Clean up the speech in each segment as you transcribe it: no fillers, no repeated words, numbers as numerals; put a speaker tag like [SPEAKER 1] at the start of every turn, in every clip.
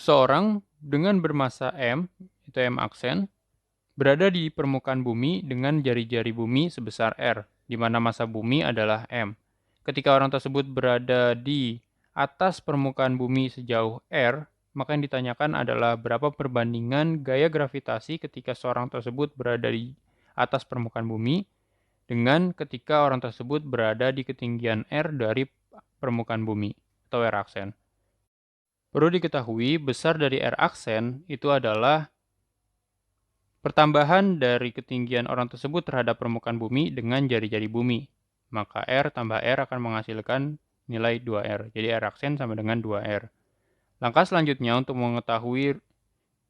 [SPEAKER 1] Seseorang dengan bermassa m, itu m aksen, berada di permukaan bumi dengan jari-jari bumi sebesar r, di mana massa bumi adalah m. Ketika orang tersebut berada di atas permukaan bumi sejauh r, maka yang ditanyakan adalah berapa perbandingan gaya gravitasi ketika seorang tersebut berada di atas permukaan bumi dengan ketika orang tersebut berada di ketinggian r dari permukaan bumi, atau r aksen. Perlu diketahui, besar dari r aksen itu adalah pertambahan dari ketinggian orang tersebut terhadap permukaan bumi dengan jari-jari bumi. Maka R tambah R akan menghasilkan nilai 2R. Jadi R aksen sama dengan 2R. Langkah selanjutnya untuk mengetahui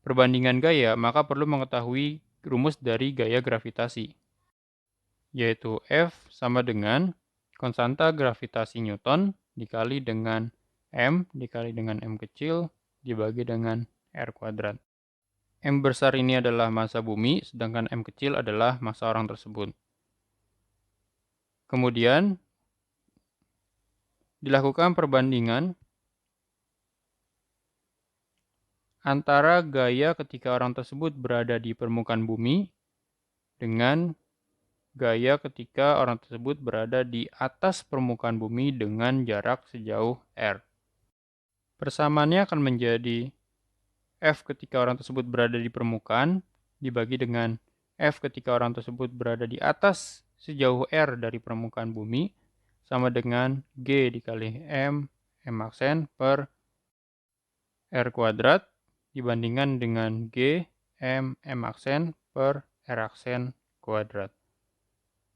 [SPEAKER 1] perbandingan gaya, maka perlu mengetahui rumus dari gaya gravitasi. Yaitu F sama dengan konstanta gravitasi Newton dikali dengan M dikali dengan M kecil dibagi dengan R kuadrat. M besar ini adalah massa bumi, sedangkan M kecil adalah massa orang tersebut. Kemudian, dilakukan perbandingan antara gaya ketika orang tersebut berada di permukaan bumi dengan gaya ketika orang tersebut berada di atas permukaan bumi dengan jarak sejauh R. Persamaannya akan menjadi F ketika orang tersebut berada di permukaan dibagi dengan F ketika orang tersebut berada di atas sejauh R dari permukaan bumi sama dengan G dikali M aksen per R kuadrat dibandingkan dengan G M aksen per R aksen kuadrat.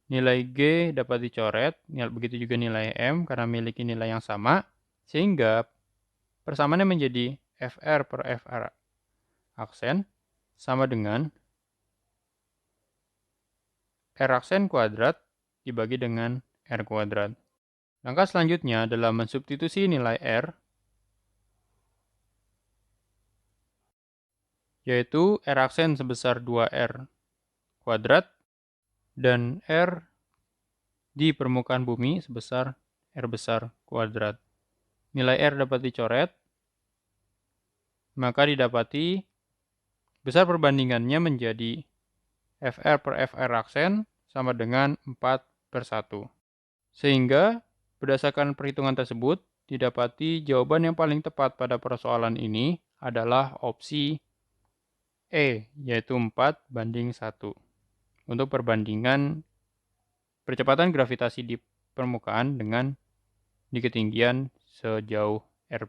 [SPEAKER 1] Nilai G dapat dicoret, begitu juga nilai M karena memiliki nilai yang sama, sehingga persamaannya menjadi FR per FR aksen sama dengan R aksen kuadrat dibagi dengan R kuadrat. Langkah selanjutnya adalah mensubstitusi nilai R, yaitu R aksen sebesar 2R kuadrat dan R di permukaan bumi sebesar R besar kuadrat. Nilai R dapat dicoret, maka didapati besar perbandingannya menjadi FR per FR aksen sama dengan 4/1. Sehingga berdasarkan perhitungan tersebut, didapati jawaban yang paling tepat pada persoalan ini adalah opsi E, yaitu 4/1. Untuk perbandingan percepatan gravitasi di permukaan dengan di ketinggian sejauh R